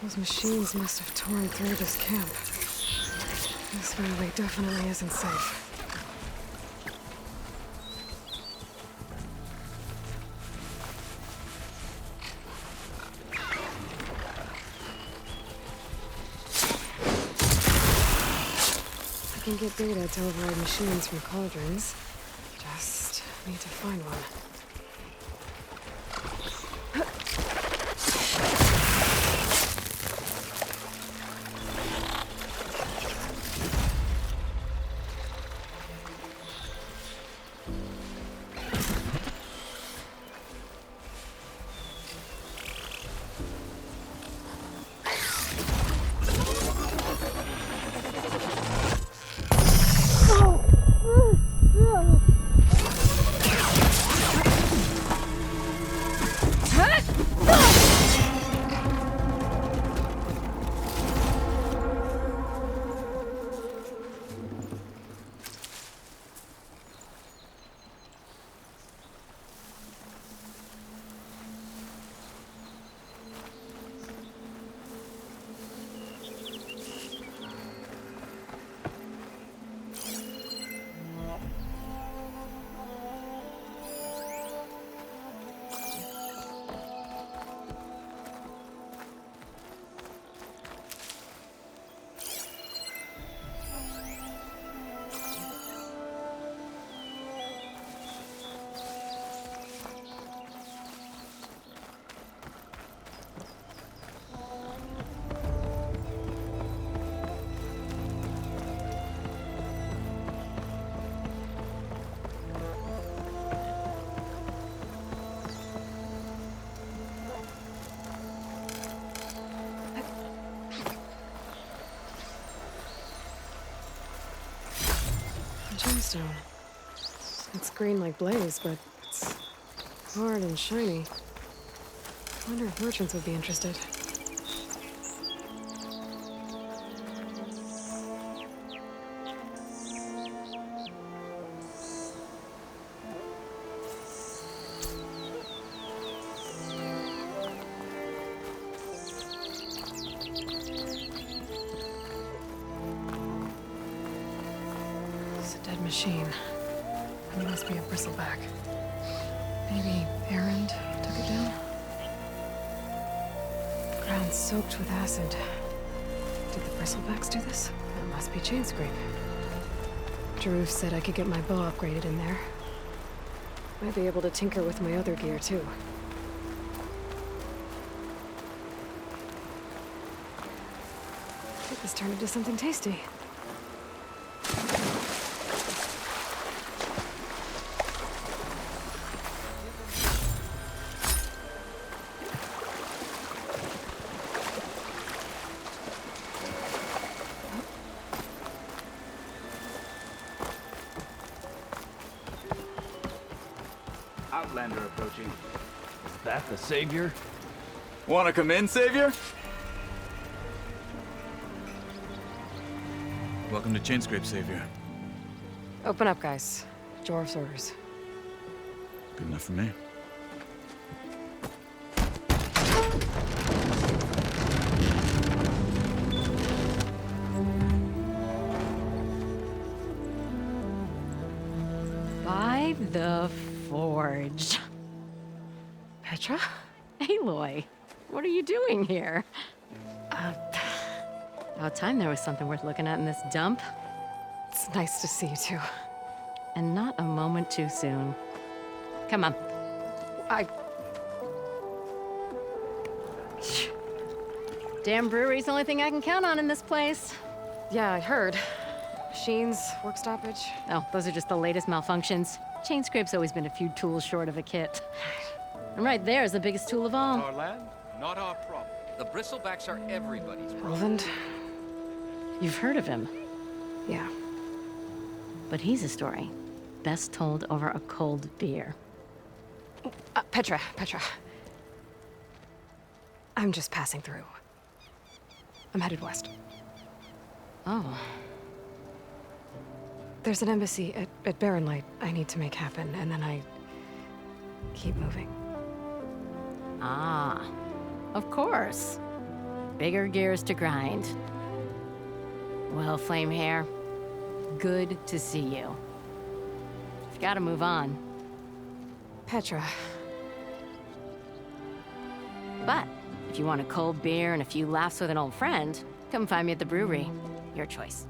Those machines must have torn through this camp. This railway definitely isn't safe. I can get data to override machines from cauldrons. Just need to find one. Gemstone. It's green like blaze, but it's hard and shiny. I wonder if merchants would be interested. Machine. And it must be a Bristleback. Maybe Erend took it down? The ground's soaked with acid. Did the Bristlebacks do this? That must be chain scrape. Jaruf said I could get my bow upgraded in there. Might be able to tinker with my other gear, too. Get this turned into something tasty. Outlander approaching. Is that the Savior? Wanna come in, Savior? Welcome to Chainscrape, Savior. Open up, guys. Jorv's orders. Good enough for me. By the Forge. Petra? Aloy, what are you doing here? About time there was something worth looking at in this dump. It's nice to see you, too. And not a moment too soon. Come on. Damn brewery's the only thing I can count on in this place. Yeah, I heard. Machines, work stoppage. Oh, those are just the latest malfunctions. Chainscrape's always been a few tools short of a kit. And right there is the biggest tool of all. Our land, not our problem. The Bristlebacks are everybody's problem. Roland? You've heard of him, Yeah. but he's a story best told over a cold beer. Petra. I'm just passing through. I'm headed west. Oh, There's an embassy at Barren Light I need to make happen, and then I keep moving. of course. bigger gears to grind. Well, Flamehair, good to see you. I've gotta move on. Petra. But if you want a cold beer and a few laughs with an old friend, come find me at the brewery. Your choice.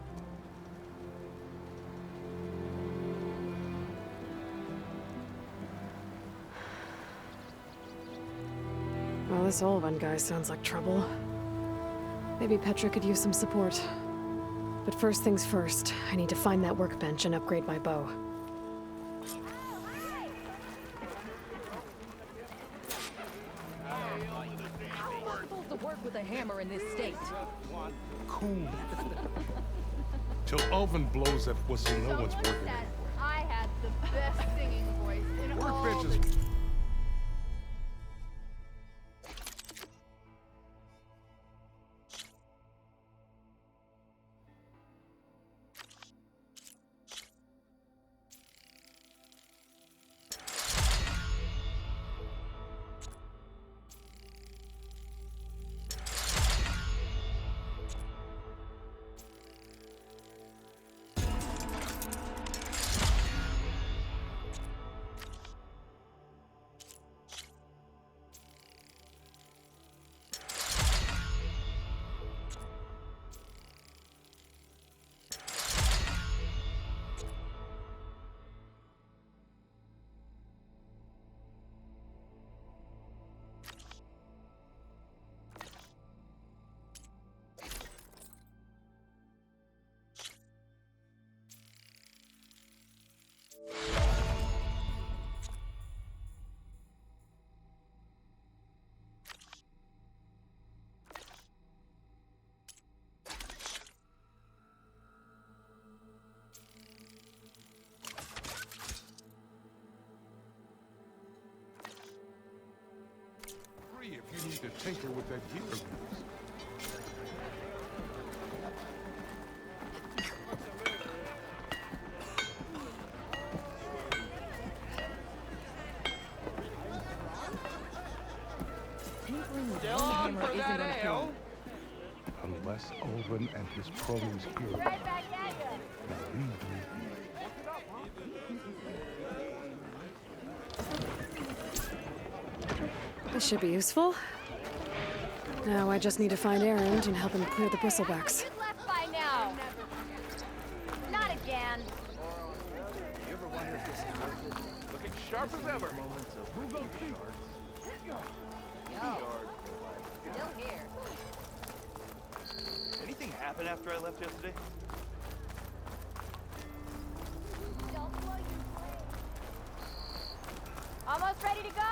Well, this old one guy sounds like trouble. Maybe Petra could use some support. But first things first, I need to find that workbench and upgrade my bow. To work with a hammer in this state. Cool. Till Oven blows that whistle, no one's Someone working. said I had the best singing voice in all Workbench the... is free if you need to tinker with that gear of yours. Tinkering with one hammer isn't gonna kill him. Unless Oven and his cronies hear about it. Right back at ya. Believe me. This should be useful. Now I just need to find Erend and help him clear the Bristlebacks. Good left by now. Not again. Looking sharp as ever. Still here. Anything happen after I left yesterday? Don't blow your brain. Almost ready to go?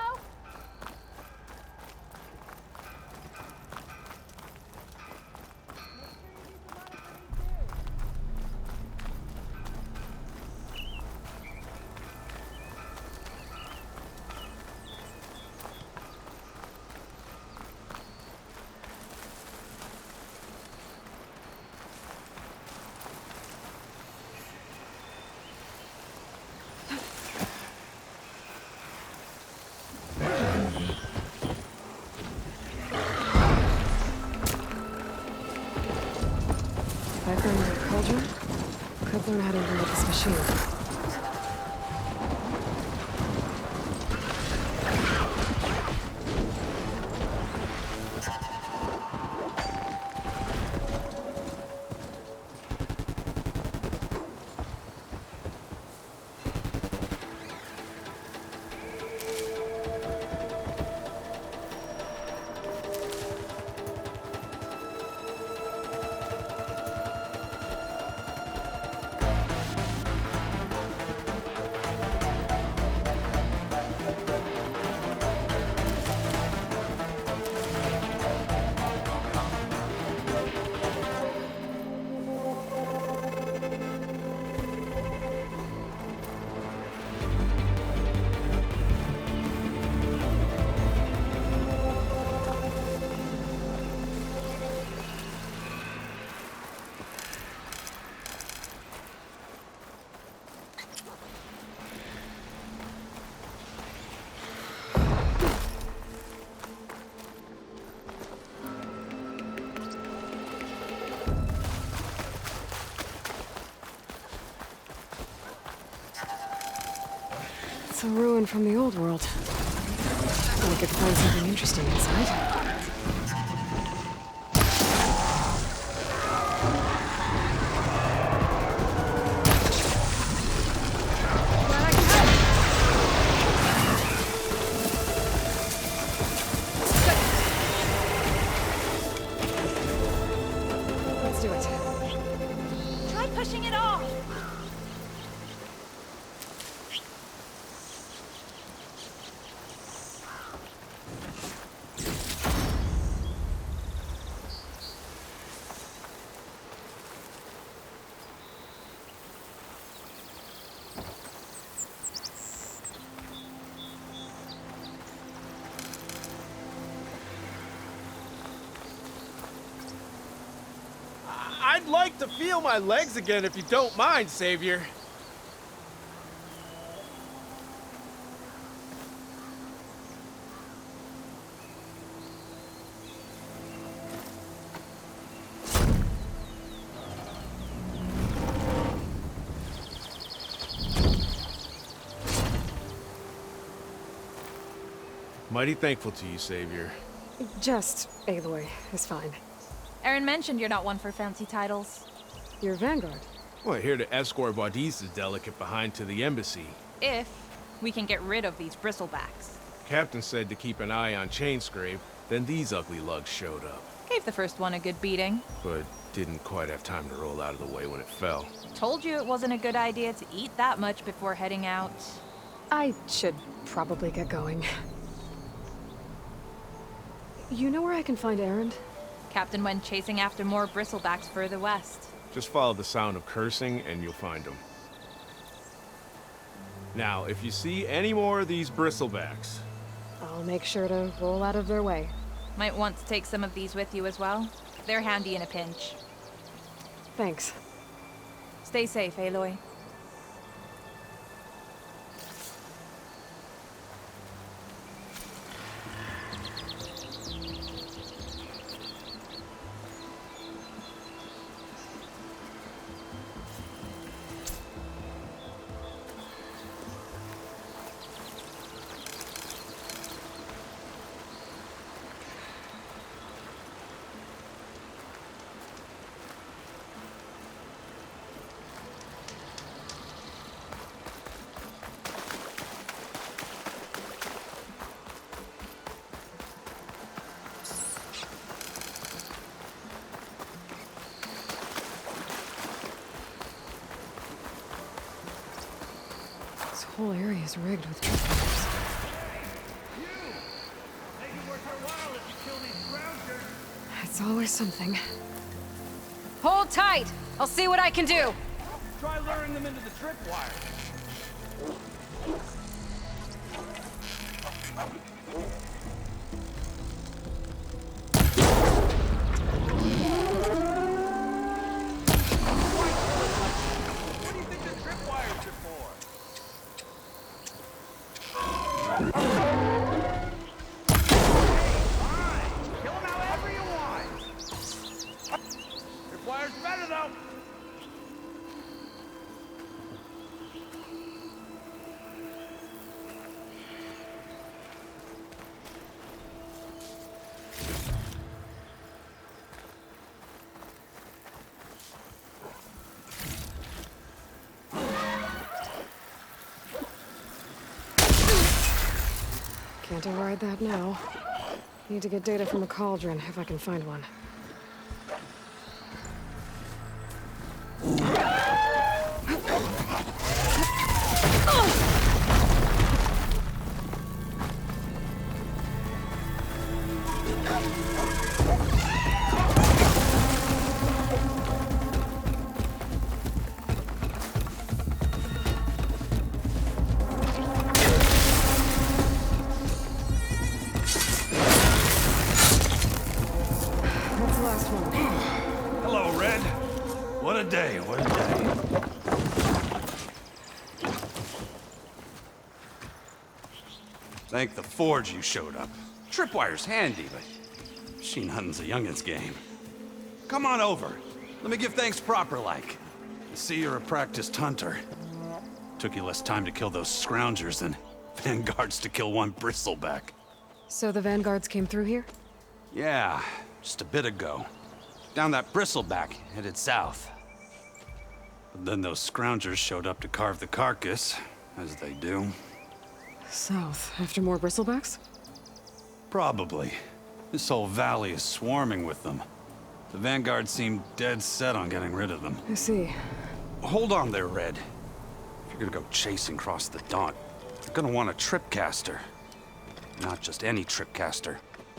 Background in the cauldron? Could learn how to run this machine. It's a ruin from the old world. I could find something interesting inside. Let's do it. Try pushing it off. I'd like to feel my legs again if you don't mind, Savior. Mighty thankful to you, Savior. Just Aloy is fine. Erend mentioned you're not one for fancy titles. You're Vanguard. Well, here to escort Wadis's delicate behind to the embassy. If we can get rid of these bristlebacks. Captain said to keep an eye on Chainscrape, then these ugly lugs showed up. Gave the first one a good beating. But didn't quite have time to roll out of the way when it fell. Told you it wasn't a good idea to eat that much before heading out. I should probably get going. You know where I can find Erend? Captain went chasing after more bristlebacks further west. Just follow the sound of cursing and you'll find them. Now, if you see any more of these bristlebacks... I'll make sure to roll out of their way. Might want to take some of these with you as well. They're handy in a pinch. Thanks. Stay safe, Aloy. This whole area is rigged with tripwires. It's always something. Hold tight! I'll see what I can do! Try luring them into the tripwire. What do you think the tripwires are for? Fine! Kill them however you want! Tripwire's better though! Can't override that now. Need to get data from a cauldron, if I can find one. That's the last one. Hello, Red. What a day, what a day. Thank the Forge you showed up. Tripwire's handy, but machine hunting's a youngin's game. Come on over. Let me give thanks proper-like. I see you're a practiced hunter. Took you less time to kill those scroungers than Vanguards to kill one Bristleback. So the vanguards came through here? Yeah, just a bit ago. Down that Bristleback, headed south. But then those scroungers showed up to carve the carcass, as they do. South, after more bristlebacks? Probably. This whole valley is swarming with them. The Vanguard seemed dead set on getting rid of them. I see. Hold on there, Red. If you're gonna go chasing across the Daunt, you're gonna want a tripcaster. Not just any tripcaster.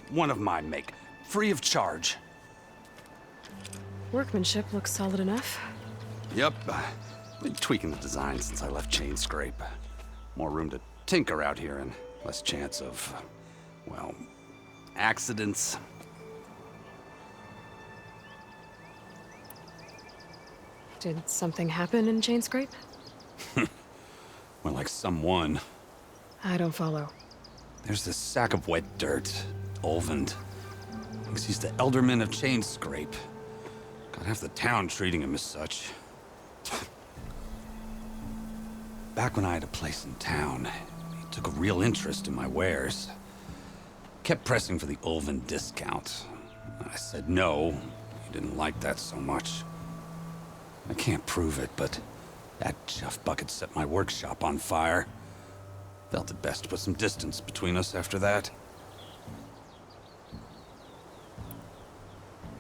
One of my make, free of charge. Workmanship looks solid enough. Yep, been tweaking the design since I left Chain Scrape. More room to tinker out here and less chance of, well, accidents. Did something happen in Chain Scrape? Well, like someone. I don't follow. There's this sack of wet dirt, Erend. Thinks he's the Elderman of Chain Scrape. Got half the town treating him as such. Back when I had a place in town, he took a real interest in my wares. Kept pressing for the Erend discount. I said no. He didn't like that so much. I can't prove it, but that chuff bucket set my workshop on fire. Felt it best to put some distance between us after that.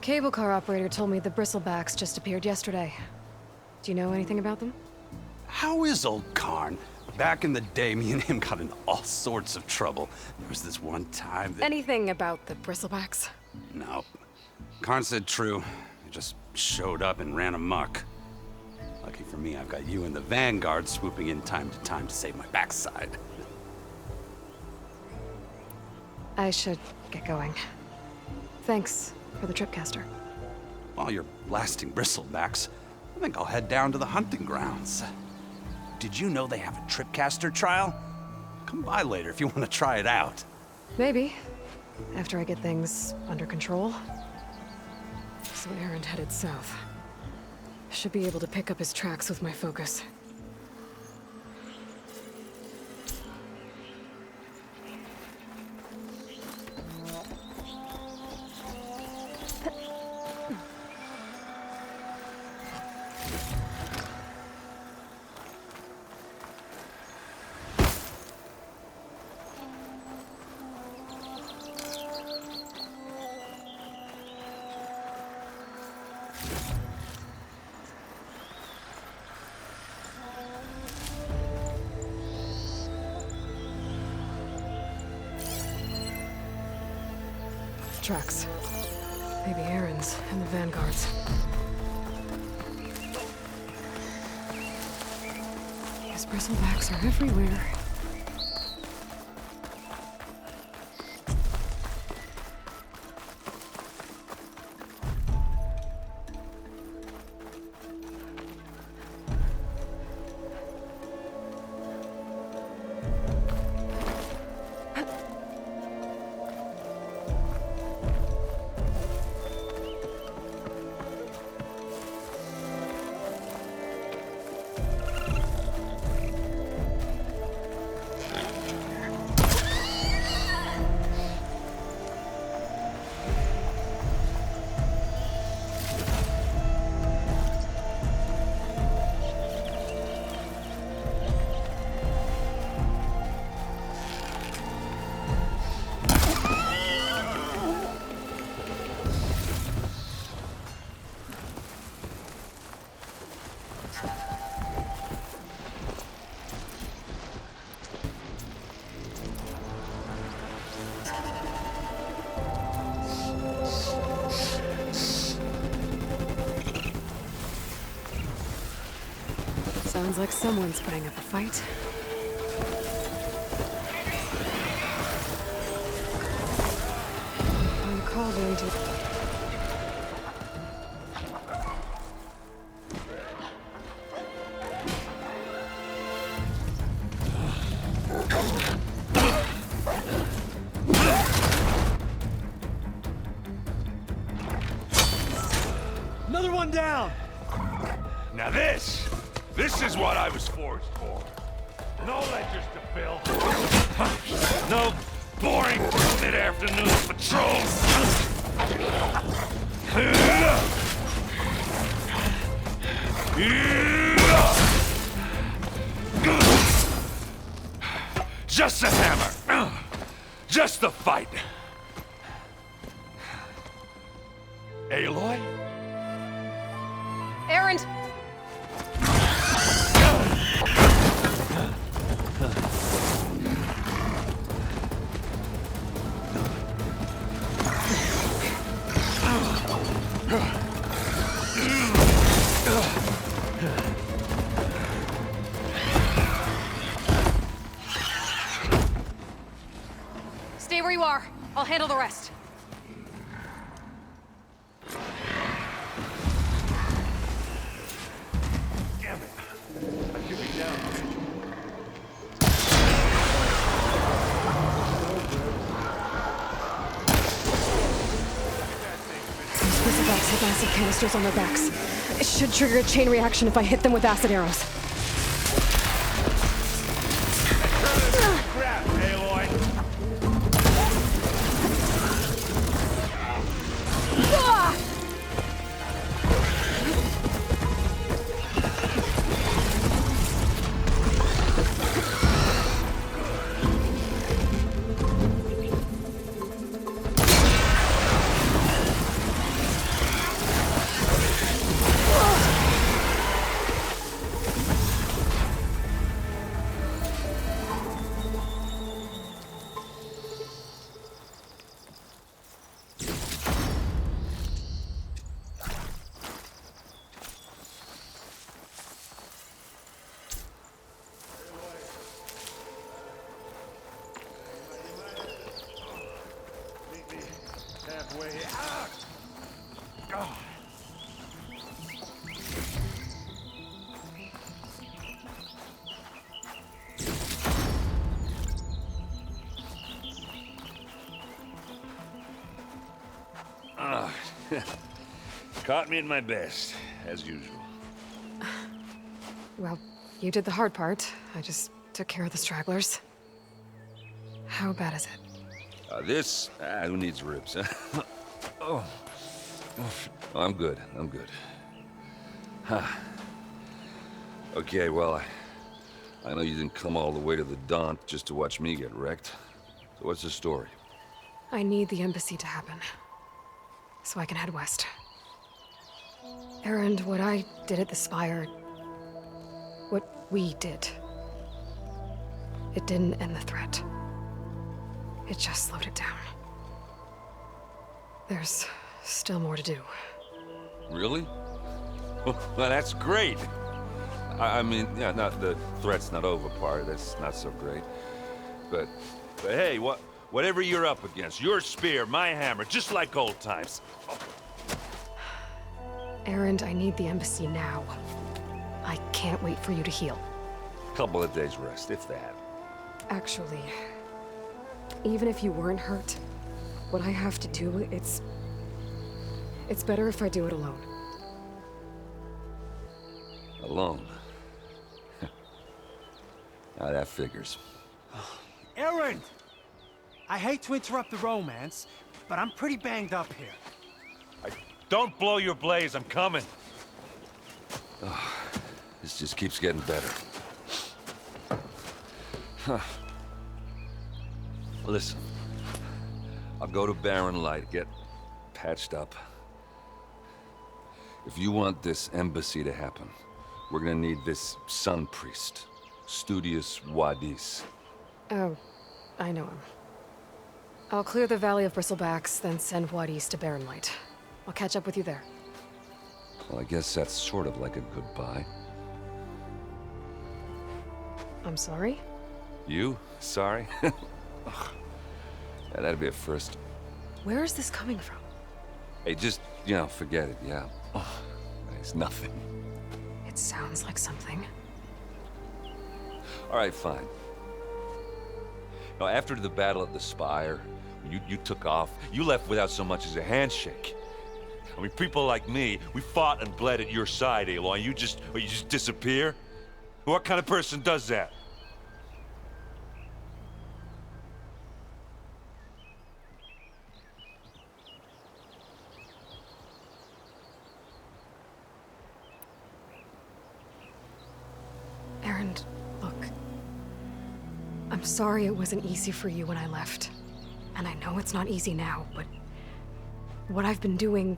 Cable car operator told me the Bristlebacks just appeared yesterday. Do you know anything about them? How is old Karn? Back in the day, me and him got in all sorts of trouble. There was this one time that... Anything about the Bristlebacks? No. Karn said true. He just showed up and ran amok. Lucky for me, I've got you and the Vanguard swooping in time to save my backside. I should get going. Thanks for the tripcaster. While you're blasting Bristlebacks, I think I'll head down to the hunting grounds. Did you know they have a tripcaster trial? Come by later if you want to try it out. Maybe. After I get things under control. So Erend headed south. Should be able to pick up his tracks with my focus. Tracks. Maybe Erend's and the Vanguard's. These Bristlebacks are everywhere. Sounds like someone's putting up a fight. I'm called into... Another one down! Now this is what I was forged for. No ledgers to fill. No boring mid-afternoon patrols. Just a hammer. Just the fight. Aloy? Erend! Stay where you are. I'll handle the rest. Damn it. I should be down. Bristlebacks have acid canisters on their backs. It should trigger a chain reaction if I hit them with acid arrows. Crap, Aloy. Ah! Halfway. Ah! Oh. Caught me at my best, as usual. Well, you did the hard part. I just took care of the stragglers. How bad is it? Who needs ribs, huh? Oh. I'm good, I'm good. Huh. Okay, well, I know you didn't come all the way to the Daunt just to watch me get wrecked. So what's the story? I need the embassy to happen, so I can head west. Erend, what I did at the Spire, what we did, it didn't end the threat. It just slowed it down. There's still more to do. Really? Well, that's great. I mean, yeah, not the threat's not over part. That's not so great. But hey, whatever you're up against, your spear, my hammer, just like old times. Oh. Erend, I need the embassy now. I can't wait for you to heal. Couple of days rest, if that. Actually, even if you weren't hurt, what I have to do, it's better if I do it alone. Alone? Now that figures. Erend! I hate to interrupt the romance, but I'm pretty banged up here. Don't blow your blaze, I'm coming. Oh, this just keeps getting better. Huh. Listen, I'll go to Barren Light, get patched up. If you want this embassy to happen, we're gonna need this sun priest, Studious Wadis. Oh, I know him. I'll clear the Valley of Bristlebacks, then send Wadis to Barren Light. I'll catch up with you there. Well, I guess that's sort of like a goodbye. I'm sorry? You? Sorry? Yeah, that'd be a first. Where is this coming from? Hey, just, forget it, yeah. Oh, it's nothing. It sounds like something. All right, fine. Now, after the battle at the Spire, you took off. You left without so much as a handshake. I mean, people like me, we fought and bled at your side, Aloy. You just disappear? What kind of person does that? I'm sorry it wasn't easy for you when I left. And I know it's not easy now, but what I've been doing...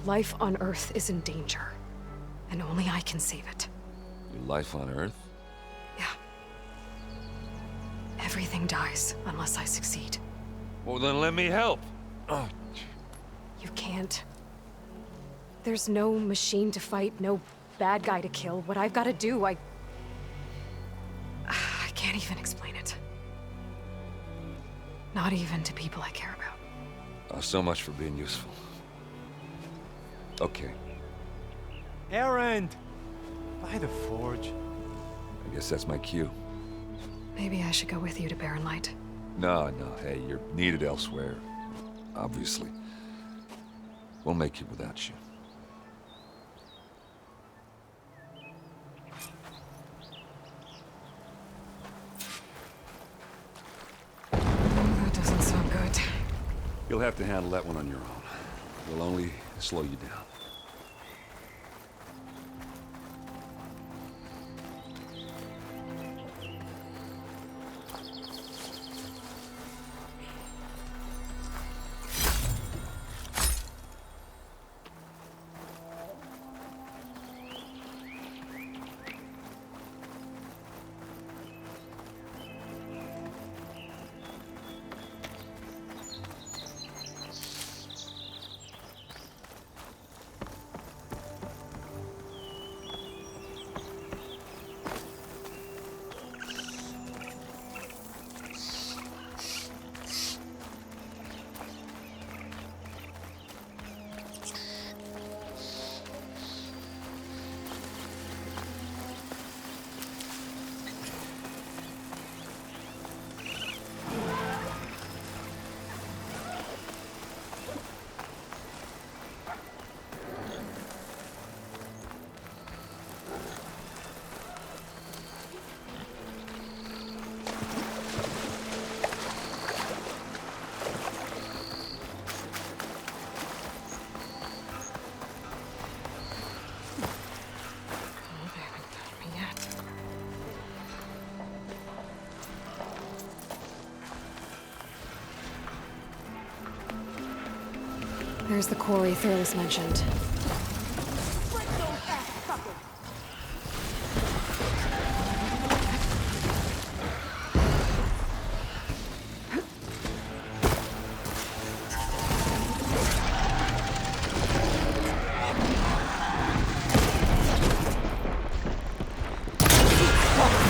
Life on Earth is in danger, and only I can save it. Your life on Earth? Yeah. Everything dies unless I succeed. Well, then let me help. Oh. You can't. There's no machine to fight, no bad guy to kill. What I've got to do, I can't even explain it. Not even to people I care about. Oh, so much for being useful. Okay. Erend! By the forge. I guess that's my cue. Maybe I should go with you to Barren Light. No, hey, you're needed elsewhere. Obviously. We'll make it without you. That doesn't sound good. You'll have to handle that one on your own. We'll only slow you down. There's the quarry Thurles mentioned.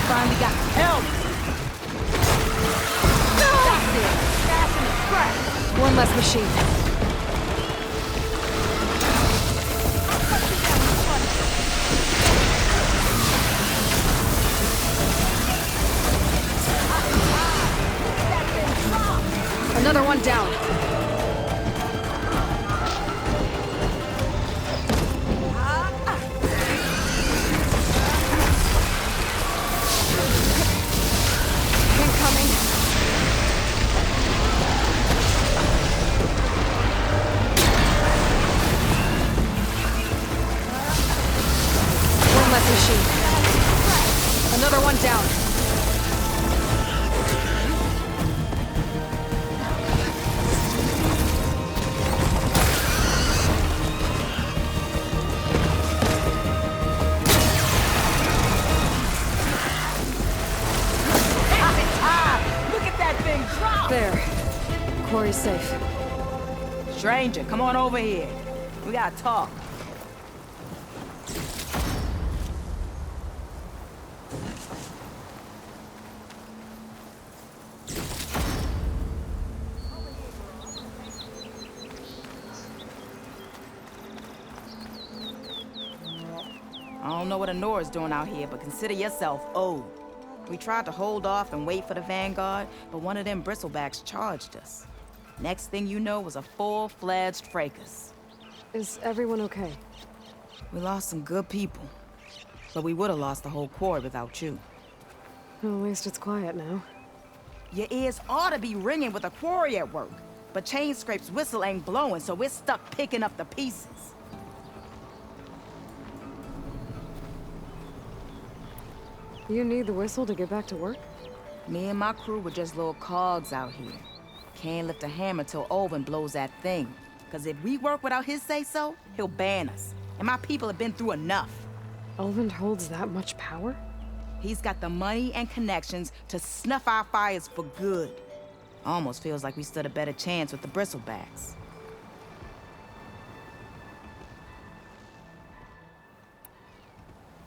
Finally got help! That's it! Fast and fresh! One less machine. Another one down. Incoming. One less machine. Another one down. There. Quarry's safe. Stranger, come on over here. We gotta talk. I don't know what Anora's doing out here, but consider yourself owed. We tried to hold off and wait for the Vanguard, but one of them Bristlebacks charged us. Next thing you know was a full-fledged fracas. Is everyone okay? We lost some good people, but we would have lost the whole quarry without you. Well, at least it's quiet now. Your ears ought to be ringing with a quarry at work, but Chainscrape's whistle ain't blowing, so we're stuck picking up the pieces. You need the whistle to get back to work? Me and my crew were just little cogs out here. Can't lift a hammer till Olvin blows that thing. Cause if we work without his say-so, he'll ban us. And my people have been through enough. Olvin holds that much power? He's got the money and connections to snuff our fires for good. Almost feels like we stood a better chance with the Bristlebacks.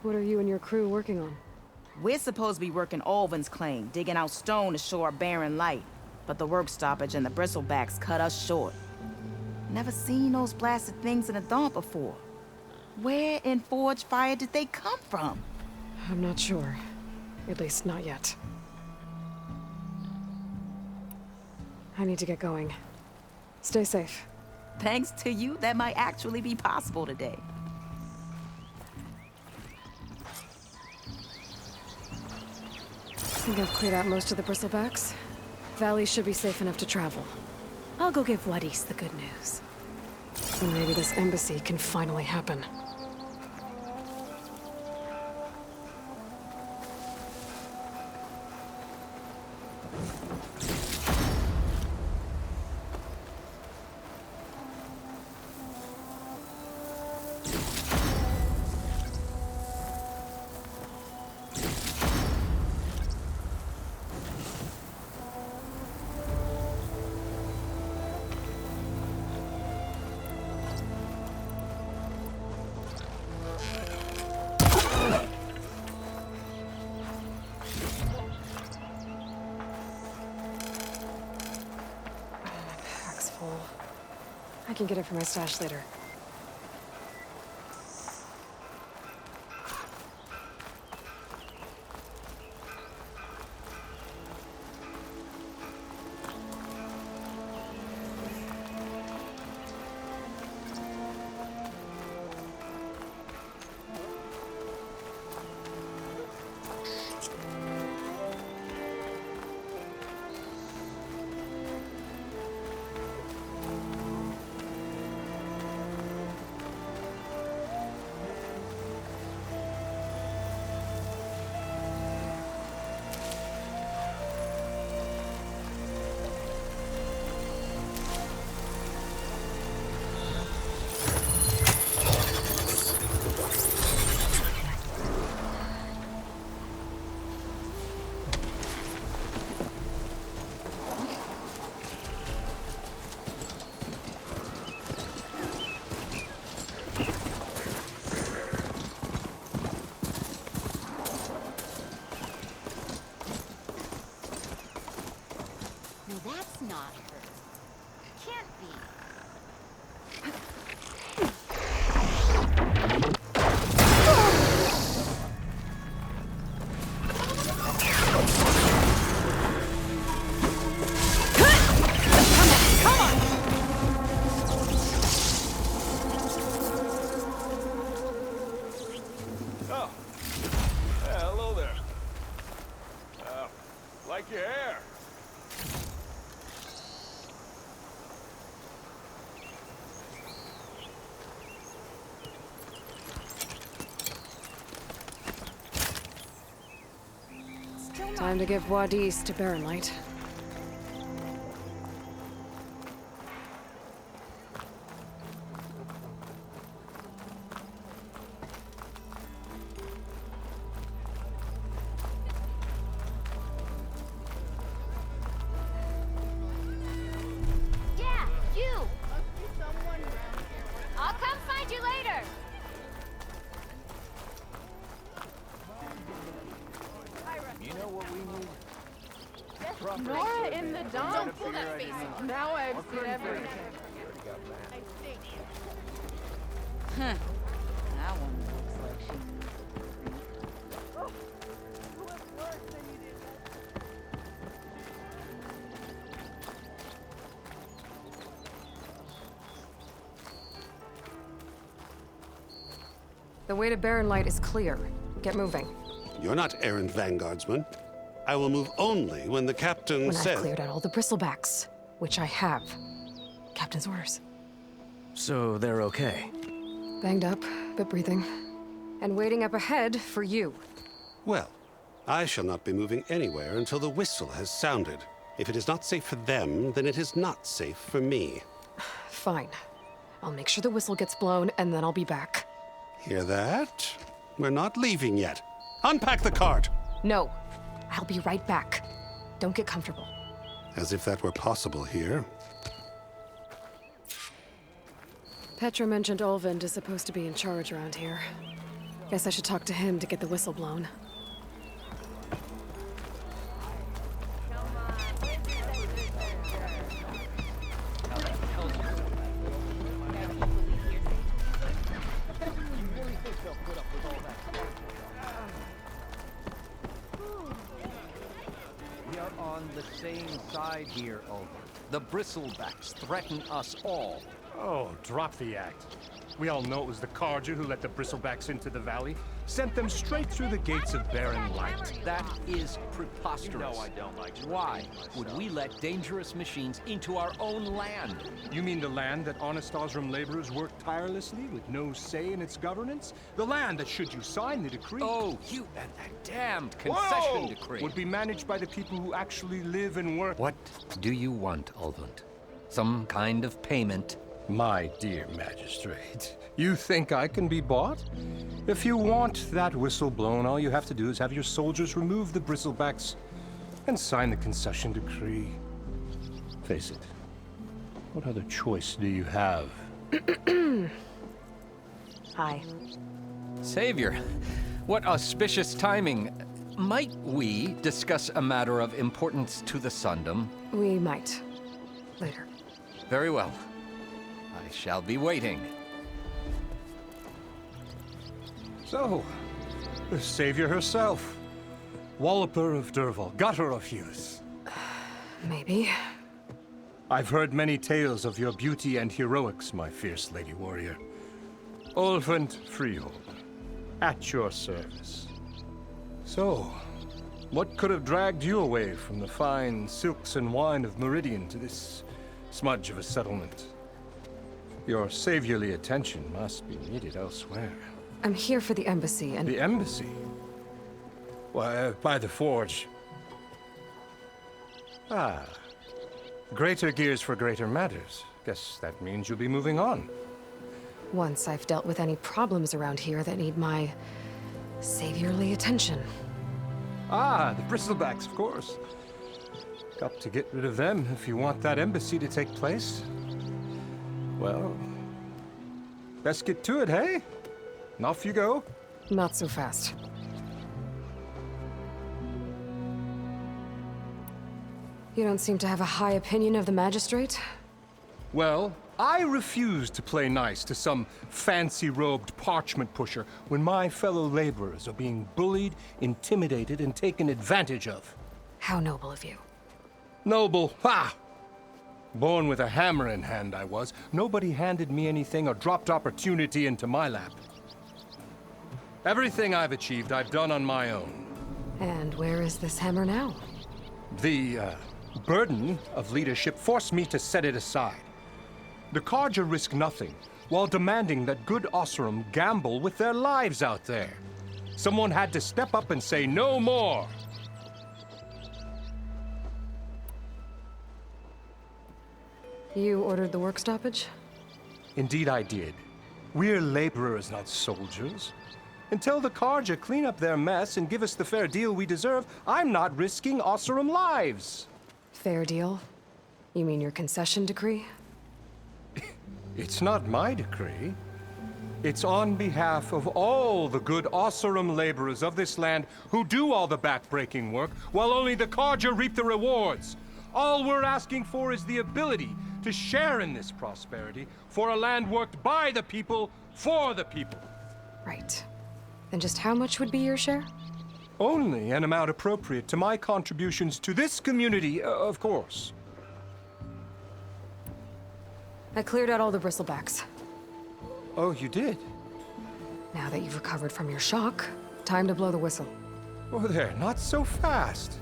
What are you and your crew working on? We're supposed to be working Olvin's claim, digging out stone to show our barren light. But the work stoppage and the Bristlebacks cut us short. Never seen those blasted things in a Daunt before. Where in Forge Fire did they come from? I'm not sure. At least not yet. I need to get going. Stay safe. Thanks to you, that might actually be possible today. I think I've cleared out most of the Bristlebacks. Valley should be safe enough to travel. I'll go give Wadis the good news. And maybe this embassy can finally happen. I can get it from my stash later. That's not her. Can't be. Oh. Yeah, hello there. Like your hair. Time to give Wadis to Barren Light. Yeah, you! I'll come find you later! You know what we need? Nora in the Daunt. Don't pull that face off. Now I've seen everything. Huh. That one looks like she... The way to Barren Light is clear. Get moving. You're not errand vanguardsman. I will move only when the captain When says... I've cleared out all the Bristlebacks, which I have. Captain's orders. So they're okay? Banged up, but breathing. And waiting up ahead for you. Well, I shall not be moving anywhere until the whistle has sounded. If it is not safe for them, then it is not safe for me. Fine. I'll make sure the whistle gets blown, and then I'll be back. Hear that? We're not leaving yet. Unpack the cart! No. I'll be right back. Don't get comfortable. As if that were possible here. Petra mentioned Olvind is supposed to be in charge around here. Guess I should talk to him to get the whistle blown. We are on the same side here, Over. The Bristlebacks threaten us all. Oh, drop the act. We all know it was the Carja who let the Bristlebacks into the valley, sent them straight through the gates of Barren Light. That is preposterous. You know I don't like it. Why would we let dangerous machines into our own land? You mean the land that honest Osram laborers work tirelessly with no say in its governance? The land that, should you sign the decree... Oh, you and that damned concession decree. ...would be managed by the people who actually live and work... What do you want, Ulvund? Some kind of payment? My dear magistrate, you think I can be bought? If you want that whistle blown, all you have to do is have your soldiers remove the Bristlebacks and sign the concession decree. Face it, what other choice do you have? Hi. Savior, what auspicious timing. Might we discuss a matter of importance to the Sundom? We might. Later. Very well. I shall be waiting. So, the Savior herself. Walloper of Derval, gutter of youth. Maybe. I've heard many tales of your beauty and heroics, my fierce lady warrior. Ulvund Freehold, at your service. So, what could have dragged you away from the fine silks and wine of Meridian to this smudge of a settlement? Your saviorly attention must be needed elsewhere. I'm here for the embassy and... The embassy? Why, by the forge. Ah. Greater gears for greater matters. Guess that means you'll be moving on. Once I've dealt with any problems around here that need my... saviorly attention. Ah, the Bristlebacks, of course. Got to get rid of them if you want that embassy to take place. Well, best get to it, hey? And off you go. Not so fast. You don't seem to have a high opinion of the magistrate? Well, I refuse to play nice to some fancy-robed parchment pusher when my fellow laborers are being bullied, intimidated, and taken advantage of. How noble of you. Noble? Ha! Born with a hammer in hand, I was. Nobody handed me anything or dropped opportunity into my lap. Everything I've achieved, I've done on my own. And where is this hammer now? The, burden of leadership forced me to set it aside. The Carja risk nothing, while demanding that good Osram gamble with their lives out there. Someone had to step up and say no more. You ordered the work stoppage? Indeed I did. We're laborers, not soldiers. Until the Carja clean up their mess and give us the fair deal we deserve, I'm not risking Osram lives. Fair deal? You mean your concession decree? It's not my decree. It's on behalf of all the good Osram laborers of this land who do all the back-breaking work, while only the Carja reap the rewards. All we're asking for is the ability to share in this prosperity for a land worked by the people, for the people. Right. Then just how much would be your share? Only an amount appropriate to my contributions to this community, of course. I cleared out all the Bristlebacks. Oh, you did? Now that you've recovered from your shock, time to blow the whistle. Oh, there, not so fast.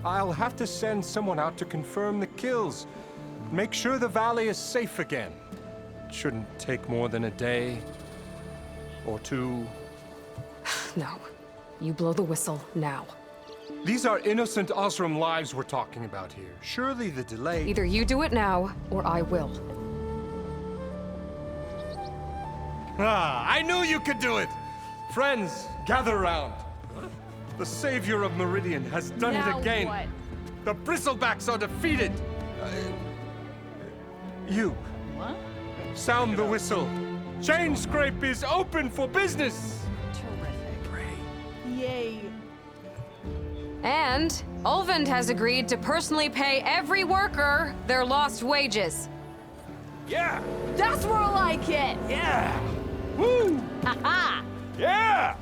I'll have to send someone out to confirm the kills. Make sure the valley is safe again. It shouldn't take more than a day or two. No. You blow the whistle now. These are innocent Osram lives we're talking about here. Surely the delay... Either you do it now, or I will. Ah, I knew you could do it! Friends, gather round. The savior of Meridian has done Now it again. what? The Bristlebacks are defeated. You. What? Sound the whistle. Chain Scrape is open for business. Yay. And Ulvund has agreed to personally pay every worker their lost wages. Yeah! That's more like it! Yeah! Woo! Ha-ha! Yeah!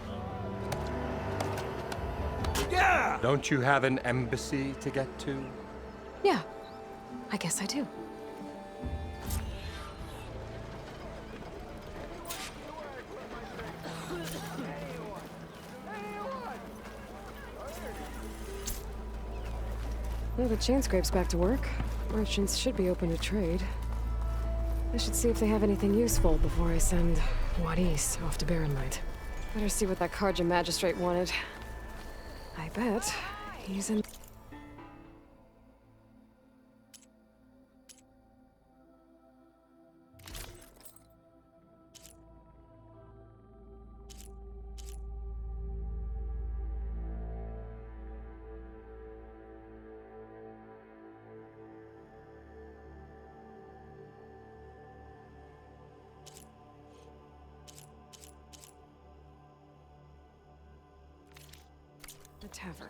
Yeah! Don't you have an embassy to get to? Yeah, I guess I do. Well, the chain scrape's back to work. Merchants should be open to trade. I should see if they have anything useful before I send Wadis off to Barrenlight. Better see what that Karja magistrate wanted. I bet he's in... the tavern.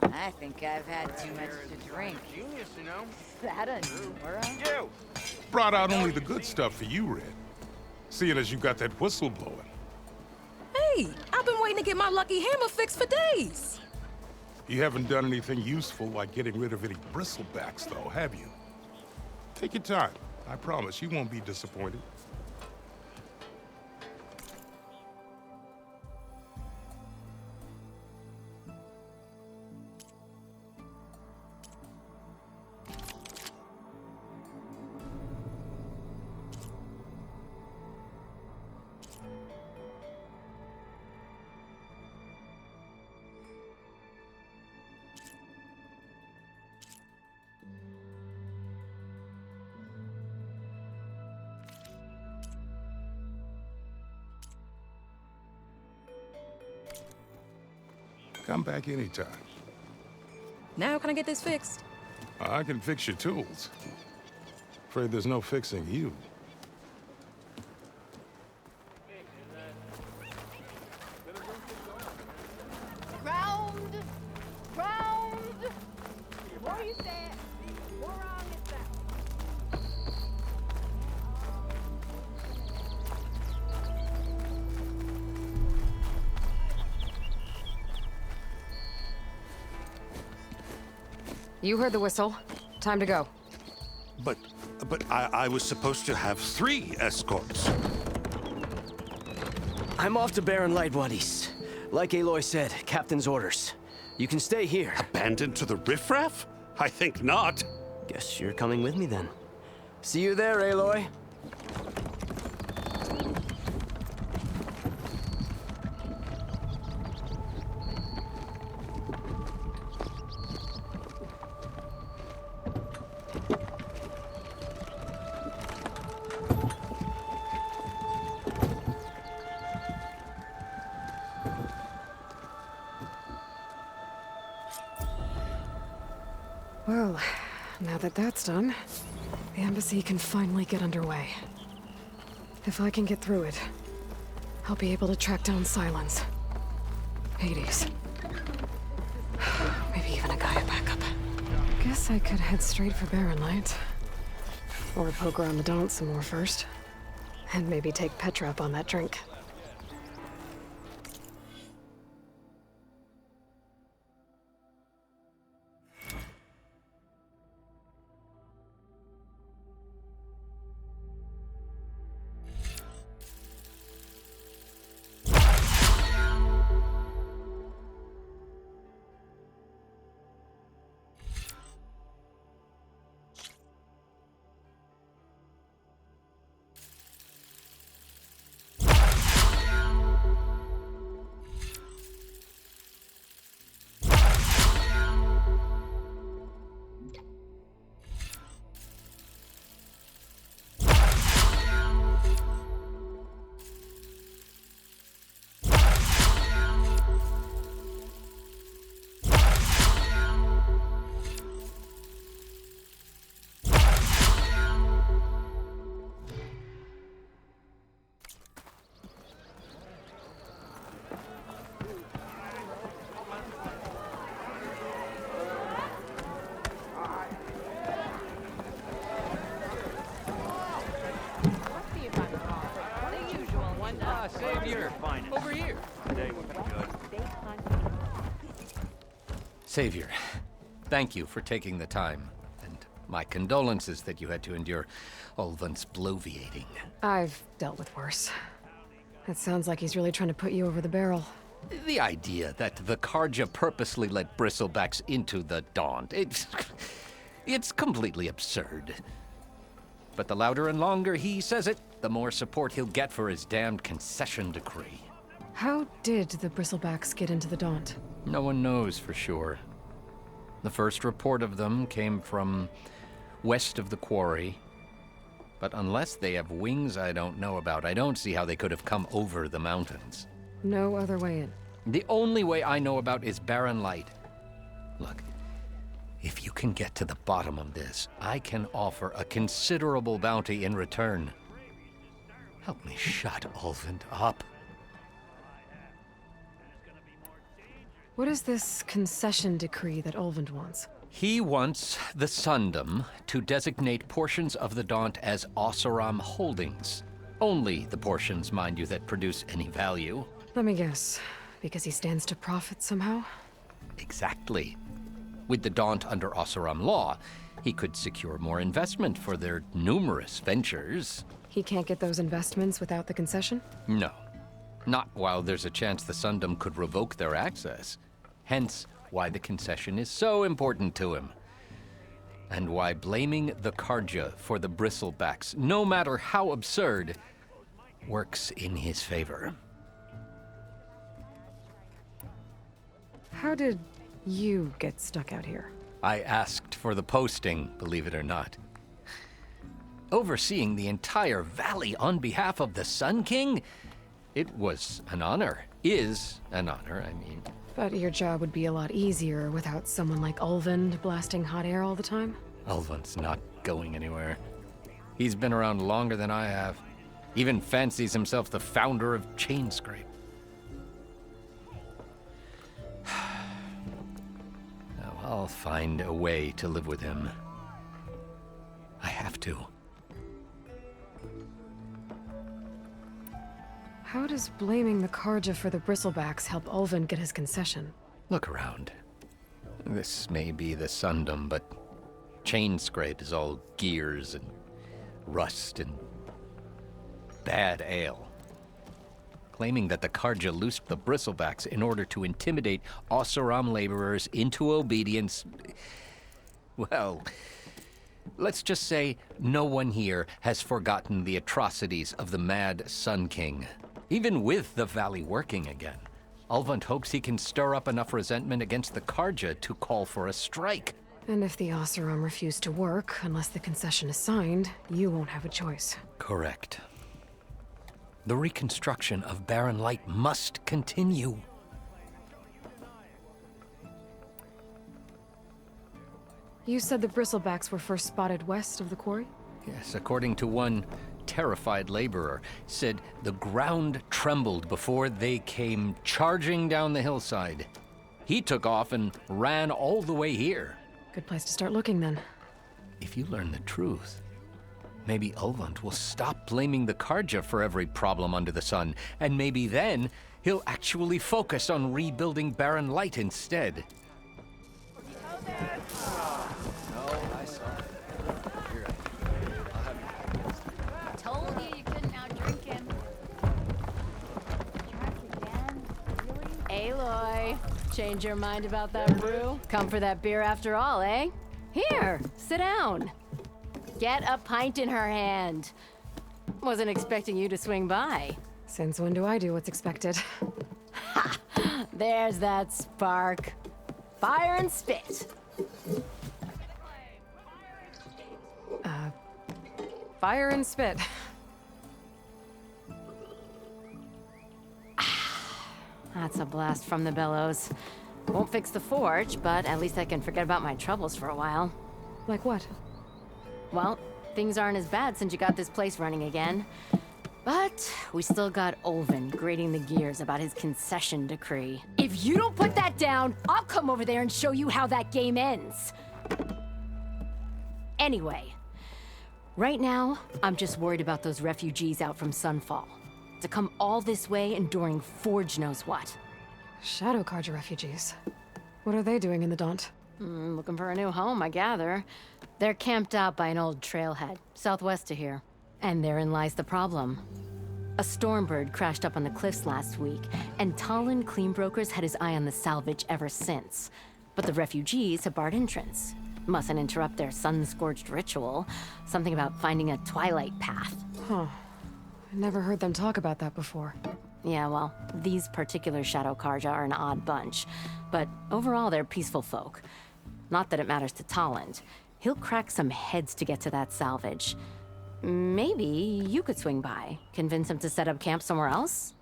I think I've had too much to drink. Genius, you know. Is that a Nora? You! Brought out only the good stuff for you, Red. Seeing as you got that whistle blowing. Hey, I've been waiting to get my lucky hammer fixed for days. You haven't done anything useful like getting rid of any bristlebacks, though, have you? Take your time. I promise you won't be disappointed. Come back anytime. Now can I get this fixed? I can fix your tools. Afraid there's no fixing you. Round! Round! What do you say? We're on this side. You heard the whistle. Time to go. But I was supposed to have 3 escorts. I'm off to Barrenlight, Wadis. Like Aloy said, Captain's orders. You can stay here. Abandoned to the riffraff? I think not. Guess you're coming with me then. See you there, Aloy. Well, now that that's done, the embassy can finally get underway. If I can get through it, I'll be able to track down Silence. Hades. Maybe even a Gaia backup. Guess I could head straight for Barrenlight. Or poke around the Daunt some more first. And maybe take Petra up on that drink. Savior, thank you for taking the time. And my condolences that you had to endure Ulvund's bloviating. I've dealt with worse. It sounds like he's really trying to put you over the barrel. The idea that the Karja purposely let Bristlebacks into the Daunt, it's completely absurd. But the louder and longer he says it, the more support he'll get for his damned concession decree. How did the Bristlebacks get into the Daunt? No one knows for sure. The first report of them came from west of the quarry. But unless they have wings I don't know about, I don't see how they could have come over the mountains. No other way in. The only way I know about is barren light. Look, if you can get to the bottom of this, I can offer a considerable bounty in return. Help me shut Ulvund up. What is this concession decree that Ulvund wants? He wants the Sundom to designate portions of the Daunt as Oseram holdings. Only the portions, mind you, that produce any value. Let me guess. Because he stands to profit somehow? Exactly. With the Daunt under Oseram law, he could secure more investment for their numerous ventures. He can't get those investments without the concession? No. Not while there's a chance the Sundom could revoke their access. Hence, why the concession is so important to him. And why blaming the Karja for the Bristlebacks, no matter how absurd, works in his favor. How did you get stuck out here? I asked for the posting, believe it or not. Overseeing the entire valley on behalf of the Sun King? It was an honor. Is an honor, I mean. But your job would be a lot easier without someone like Ulvund blasting hot air all the time? Ulvund's not going anywhere. He's been around longer than I have. Even fancies himself the founder of Chainscrape. Now, I'll find a way to live with him. I have to. How does blaming the Karja for the Bristlebacks help Ulvund get his concession? Look around. This may be the Sundom, but Chainscrape is all gears and rust and bad ale. Claiming that the Karja loosed the Bristlebacks in order to intimidate Oseram laborers into obedience. Well, let's just say no one here has forgotten the atrocities of the mad Sun King. Even with the valley working again, Ulvund hopes he can stir up enough resentment against the Karja to call for a strike. And if the Oseram refuse to work, unless the concession is signed, you won't have a choice. Correct. The reconstruction of Barren Light must continue. You said the Bristlebacks were first spotted west of the quarry? Yes, according to one terrified laborer, said the ground trembled before they came charging down the hillside. He took off and ran all the way here. Good place to start looking, then. If you learn the truth, maybe Ulvund will stop blaming the Karja for every problem under the sun, and maybe then he'll actually focus on rebuilding Barren Light instead. Told you you couldn't outdrink him. Aloy, change your mind about that brew? Come for that beer after all, eh? Here, sit down. Get a pint in her hand. Wasn't expecting you to swing by. Since when do I do what's expected? Ha! There's that spark. Fire and spit. Fire and spit. That's a blast from the bellows. Won't fix the forge, but at least I can forget about my troubles for a while. Like what? Well, things aren't as bad since you got this place running again. But we still got Ulvund grating the gears about his concession decree. If you don't put that down, I'll come over there and show you how that game ends. Anyway, right now, I'm just worried about those refugees out from Sunfall. To come all this way enduring Forge knows what. Shadow Karja refugees. What are they doing in the Daunt? Looking for a new home, I gather. They're camped out by an old trailhead, southwest of here. And therein lies the problem. A stormbird crashed up on the cliffs last week, and Talon Cleanbrokers had his eye on the salvage ever since. But the refugees have barred entrance. Mustn't interrupt their sun-scorched ritual. Something about finding a twilight path. Huh. I never heard them talk about that before. Yeah, well, these particular Shadow Karja are an odd bunch. But overall, they're peaceful folk. Not that it matters to Talon. He'll crack some heads to get to that salvage. Maybe you could swing by, convince him to set up camp somewhere else?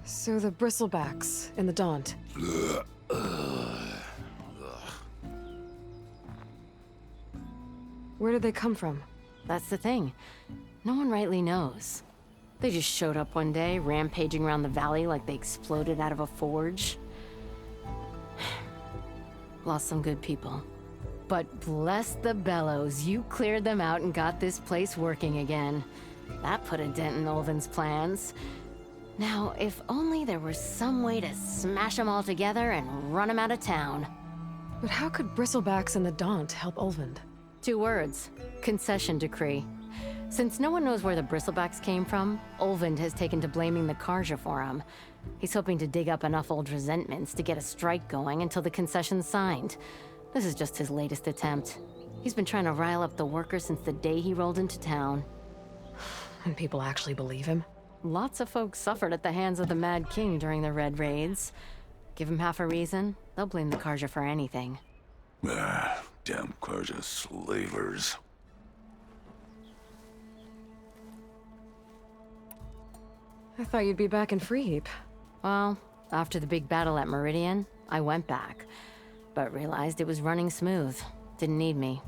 So the Bristlebacks in the Daunt. Where did they come from? That's the thing. No one rightly knows. They just showed up one day, rampaging around the valley like they exploded out of a forge. Lost some good people. But bless the bellows, you cleared them out and got this place working again. That put a dent in Ulvin's plans. Now, if only there was some way to smash them all together and run them out of town. But how could Bristlebacks and the Daunt help Ulvund? 2 words. Concession decree. Since no one knows where the Bristlebacks came from, Ulvund has taken to blaming the Karja for them. He's hoping to dig up enough old resentments to get a strike going until the concession's signed. This is just his latest attempt. He's been trying to rile up the workers since the day he rolled into town. And people actually believe him? Lots of folks suffered at the hands of the Mad King during the Red Raids. Give him half a reason, they'll blame the Karja for anything. Damn Karja slavers. I thought you'd be back in Freeheap. Well, after the big battle at Meridian, I went back. But realized it was running smooth. Didn't need me.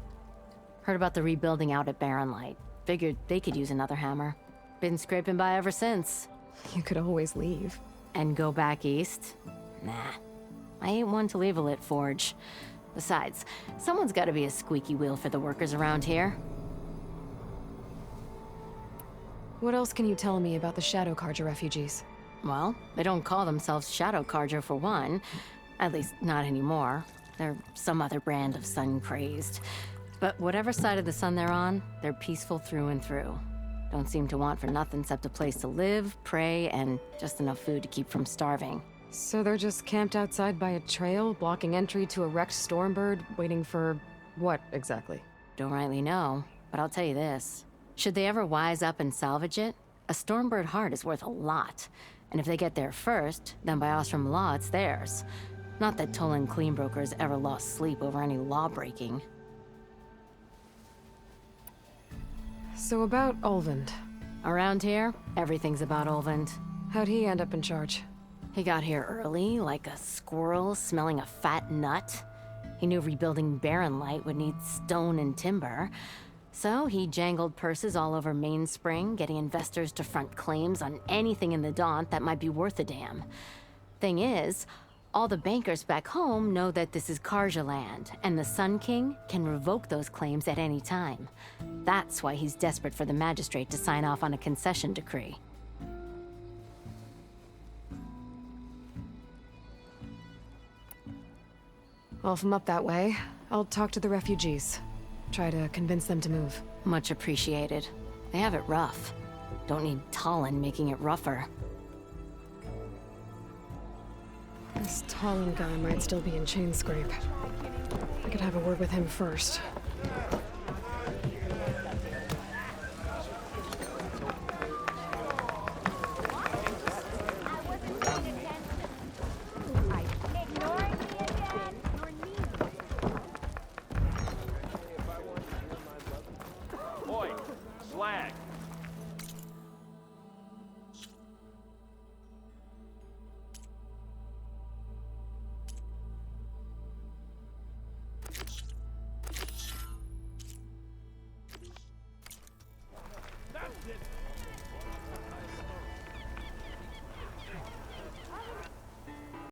Heard about the rebuilding out at Barren Light. Figured they could use another hammer. Been scraping by ever since. You could always leave. And go back east? Nah. I ain't one to leave a lit forge. Besides, someone's gotta be a squeaky wheel for the workers around here. What else can you tell me about the Shadow Karja refugees? Well, they don't call themselves Shadow Karja for one. At least, not anymore. They're some other brand of sun-crazed. But whatever side of the sun they're on, they're peaceful through and through. Don't seem to want for nothing except a place to live, pray, and just enough food to keep from starving. So they're just camped outside by a trail, blocking entry to a wrecked Stormbird, waiting for what, exactly? Don't rightly know, but I'll tell you this. Should they ever wise up and salvage it, a Stormbird heart is worth a lot. And if they get there first, then by Ostrom law, it's theirs. Not that Tolan Cleanbrokers ever lost sleep over any law-breaking. So about Ulvund. Around here, everything's about Ulvund. How'd he end up in charge? He got here early, like a squirrel smelling a fat nut. He knew rebuilding Barren Light would need stone and timber. So he jangled purses all over Mainspring, getting investors to front claims on anything in the Daunt that might be worth a damn. Thing is, all the bankers back home know that this is Karja land, and the Sun King can revoke those claims at any time. That's why he's desperate for the magistrate to sign off on a concession decree. Well, if I'm up that way, I'll talk to the refugees. Try to convince them to move. Much appreciated. They have it rough. Don't need Talon making it rougher. This Talon guy might still be in Chainscrape. I could have a word with him first. Boy, slag.